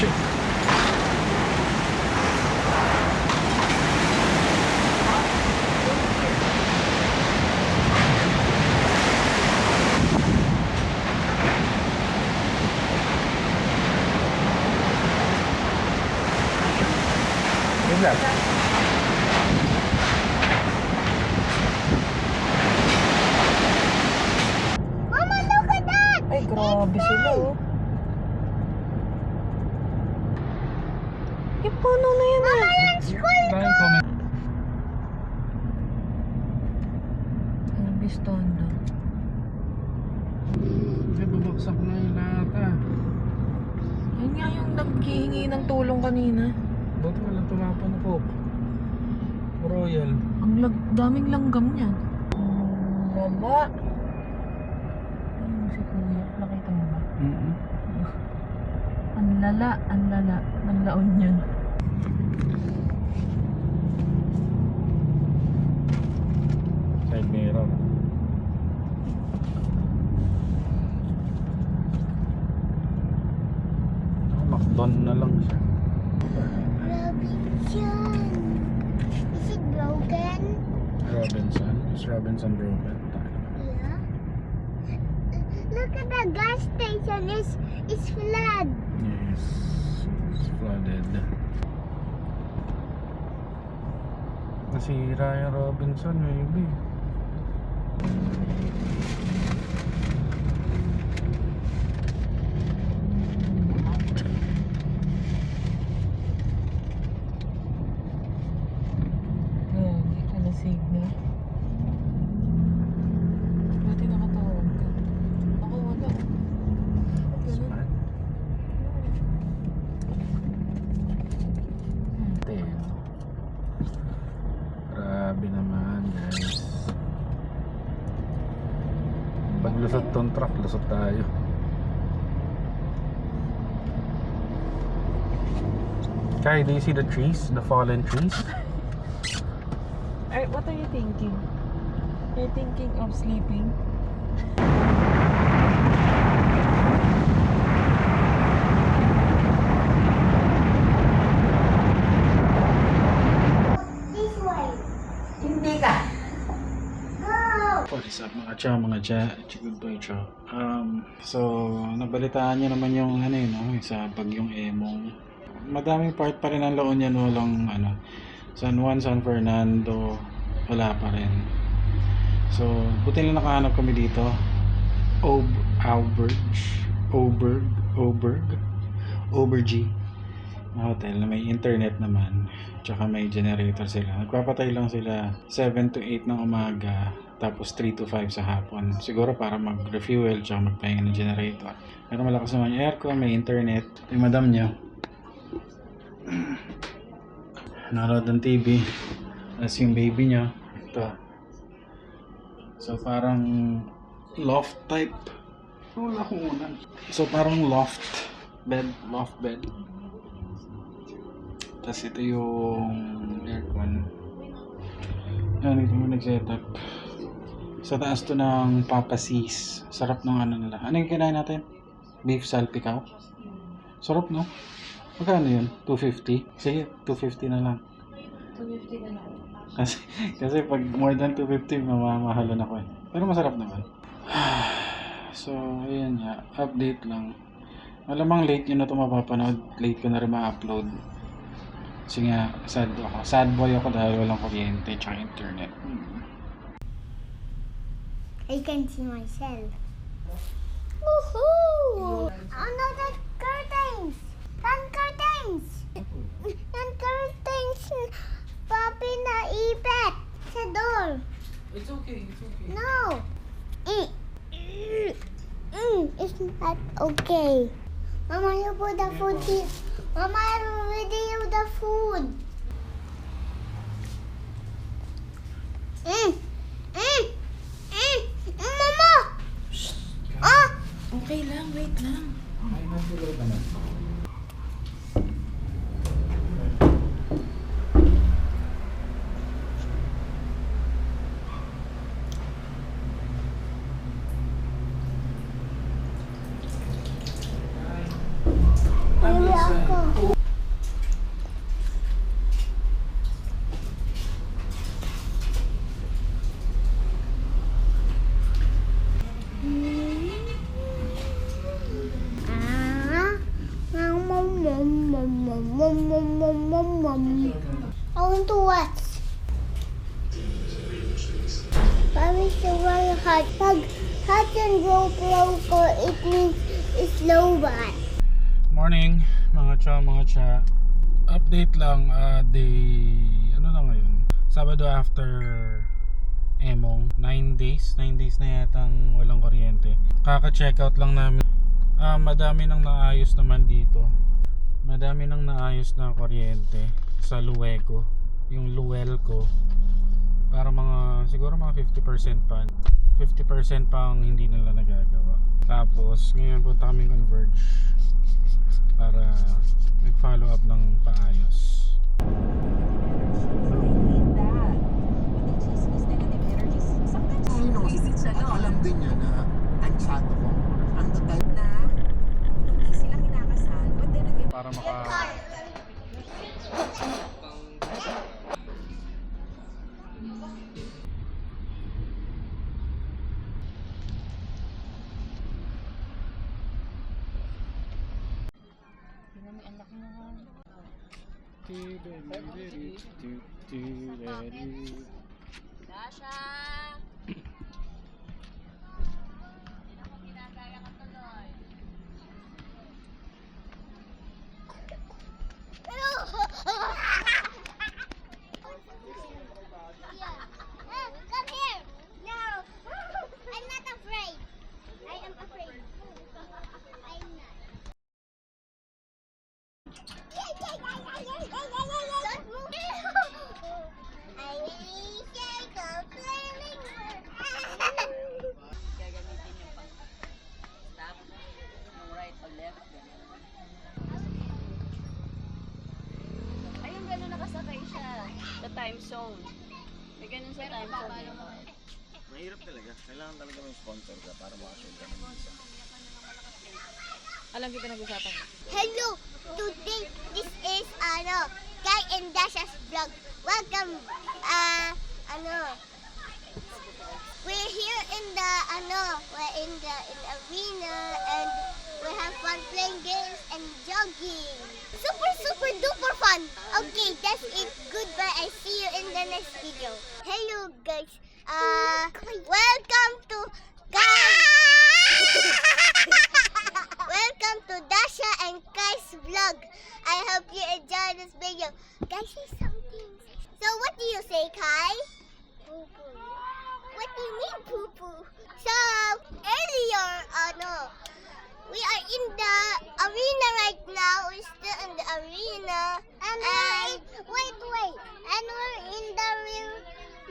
shit. Good luck. Mama, look at that! Ay, grabe sila oh. Yung puno na yan ah. Dahil comment. Ang biston na. Ay, babaksak na yung lahat ah. Yun nga yung naghihingi ng tulong kanina. Buti walang tumapa na Coke. Royal. Ang daming langgam niyan. Lala. Ayun si kuya. Nakita mo ba? Ang lala ng laon niyan. Side mirror. Lockdown na lang siya. Robinson. Is it broken? Robinson. Is Robinson broken? Yeah. Look at the gas station. It's flood. Yes. It's flooded. Nasira yung Robinson maybe. Ayan, hindi ka na signal. Dati nakatawag ka. Ako wala. Ganun. Smart. Tail. Grabe naman guys. Pag lusot tong truck, lusot tayo. Kai, do you see the trees? The fallen trees? What are you thinking? You're thinking of sleeping? This way. Hindi ka. Go. What is up mga cha, mga cha, good boy cha. So, nabalitaan niyo naman yung ano yun, no? Sa bagyong Emong. Madaming part pa rin ang laon yan, walang ano, San Juan, San Fernando, wala pa rin. So, buti lang nakahanap kami dito. Auberge na hotel na may internet naman, tsaka may generator sila. Nagpapatay lang sila 7 to 8 ng umaga, tapos 3 to 5 sa hapon. Siguro para mag-refuel tsaka magpahinga ng generator. Pero malakas naman yung aircon, may internet. Yung madam niya nanonood ng TV, as yung baby niya ito. So parang loft type. Wala akong unan. So parang loft bed. Tapos ito yung aircon. Yan, ito mo nag-setup. Sa taas to ng Papa C's. Sarap ng ano nila. Ano yung kinain natin? Beef salpicao. Sarap, no? Magkano yun? 250? Sige, 250 na lang. 250 na lang. Kasi pag more than 250, mamamahalan ako eh. Pero masarap naman. So, ayan nga. Update lang. Malamang late yun na ito mapapanood. Late ko na rin ma-upload. Kasi nga, sad ako. Sad boy ako dahil walang kuryente tsaka internet. I can see myself. Woohoo! Oh no, the curtains! Run curtains! Run curtains! Papi naipit sa door. It's okay. No! It's not okay. Mama, you put the food here. Mama, I video the food. Mama! Ah! Okay lang, wait lang. Ay, nagulog ka na. Uwi ako. I want to watch. Promise to run hard. Pag hot and GoPro ko, it means it's low bat. Morning, mga cha. Update lang, day, ano na ngayon? Sabado after Emong, 9 days na yatang walang kuryente. Kaka-check out lang namin. Madami nang naayos naman dito. Madami nang naayos na kuryente sa Luweco, yung Luwel ko. Para siguro mga 50% pa. 50% pang hindi nila nagagawa. Tapos, ngayon punta kami Converge para mag-follow up ng paayos. Alam din niya na ang shadow ko. Ang type na Hindi sila kinakasal. But then again, Para Dasha! Come here. No. I'm not afraid. I am afraid. I'm not. Don't move. I really can't go playing. Gagamitin yung pang stop, yung right or left. Ayun, gano'n nakasakay siya. Sa time zone. May ganun sa time zone. mahirap talaga. Kailangan talaga may sponsor ka para makashoot ka ng visa. alam kita nag-usapan. Hello. Today this is Kai and Dasha's vlog. Welcome. We're here in the we're in the arena and we have fun playing games and jogging. Super duper fun. Okay, that's it. Goodbye. I see you in the next video. Hello guys. Welcome to Welcome to Dasha and Kai's vlog. I hope you enjoy this video. Guys, say something. So what do you say, Kai? Poo-poo. What do you mean, poo-poo? So, earlier, we are in the arena right now. We're still in the arena. And wait. And we're in the real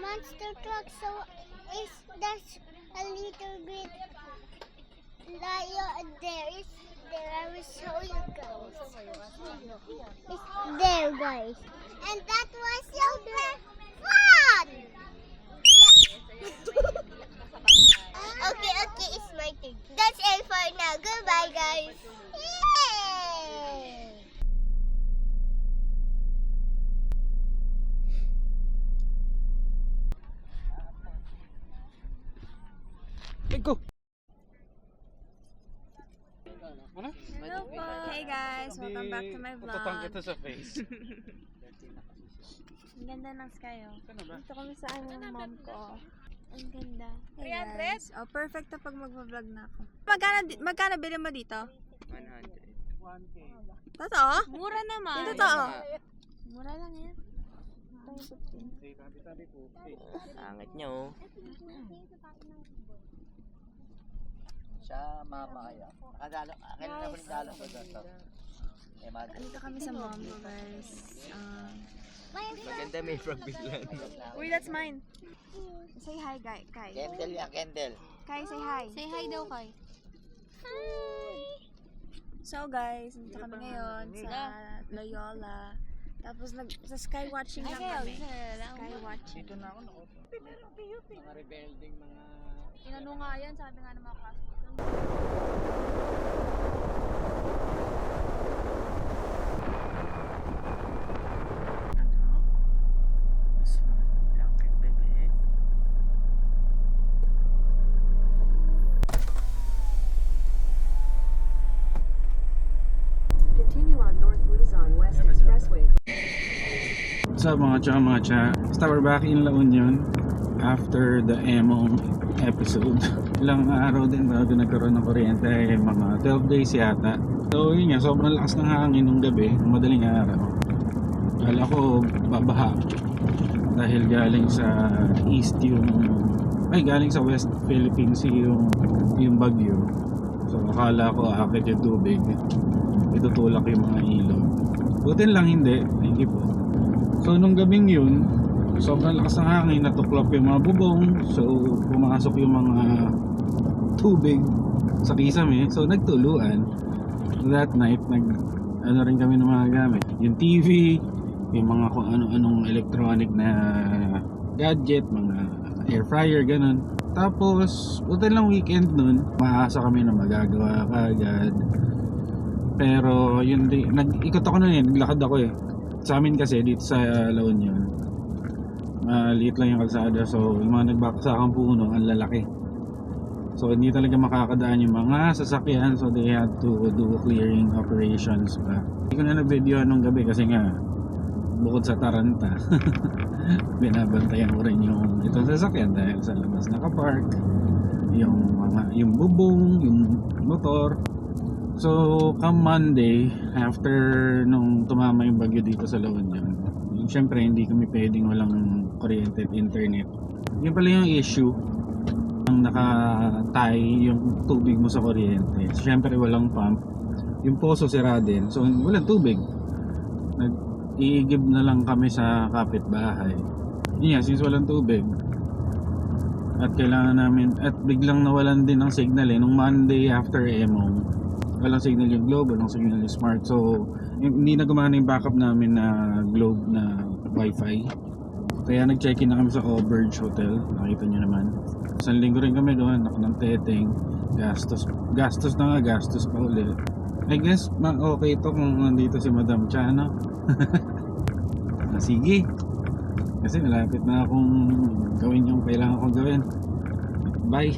monster truck. So, that's a little bit lion there. It's there. I will show you guys. It's there, guys. And that was super fun. Okay, it's my turn. That's it for now. Goodbye, guys. Yay! go! Hello po! Hey guys! Welcome back to my vlog. Tututang kita sa face. Ang ganda ng sky, oh. Ano ba? Dito kami sa mom ko. Ang ganda. Hey guys. Oh, perfect na pag mag-vlog na ako. Magkano bili mo dito? 100. 1K. Totoo? Mura naman. Yung totoo? Mura lang yan. Sabi po. Sangit niya, oh. Siya, mama kaya. Nakadalo. Kailan na huling dalo ko dito? Dito kami sa mom ko, guys. Maganda may frog biglan. Uy, that's mine. Say hi, Kai. Kendall ya, Kendall. Kai, say hi. Say hi daw, Kai. So guys, nandito kami ngayon sa Loyola. Tapos sa sky watching lang kami. Sky watching. Dito na ako nakaupo. Mga rebelding mga... Inano nga yan, sabi nga ng mga classmates. What's up mga cha? Basta we're back in La Union after the Emong episode. Ilang araw din bago nagkaroon ng kuryente, mga 12 days yata. So yun nga, sobrang lakas ng hangin nung gabi, ng madaling araw. Kala ko babaha dahil galing sa east galing sa West Philippines yung bagyo. So akala ko aakit yung tubig, itutulak yung mga ilog. Butin lang hindi, thank you po. So nung gabing yun, sobrang lakas ng hangin, natuklap yung mga bubong. So pumasok yung mga tubig sa kisame. So nagtuluan. That night, ano rin kami ng mga gamit. Yung TV, yung mga kung ano-anong electronic na gadget, mga air fryer, ganun. Tapos, buti lang weekend nun, maasa kami na magagawa kagad. Pero yun din, nag-ikot ako nun naglakad ako eh. Sa amin kasi dito sa La Union, liit lang yung kalsada, so yung mga nagbakasakang puno ang lalaki, so hindi talaga makakadaan yung mga sasakyan, so they had to do clearing operations pa. Hindi ko na nag-video nung gabi kasi nga bukod sa taranta binabantayan ko rin yung itong sasakyan dahil sa labas nakapark, yung bubong, yung motor. So, come Monday, after nung tumama yung bagyo dito sa La Union, syempre hindi kami pwedeng walang kuryente at internet. Yun pala yung issue, ang naka-tie yung tubig mo sa kuryente. So, syempre walang pump, yung poso sira din, so walang tubig. Nag-iigib na lang kami sa kapitbahay. Yun, since walang tubig, at kailangan namin, at biglang nawalan din ng signal nung Monday after Emong. Walang signal yung Globe, walang signal yung Smart. So, hindi na gumana yung backup namin na Globe na Wi-Fi. Kaya nag-check-in na kami sa Auberge Hotel. Nakita nyo naman. Isang linggo rin kami doon, ako ng teteng. Gastos pa ulit. I guess, okay ito kung nandito si Madam Cha, no? Sige. Kasi malapit na akong gawin yung kailangan kong gawin. Bye!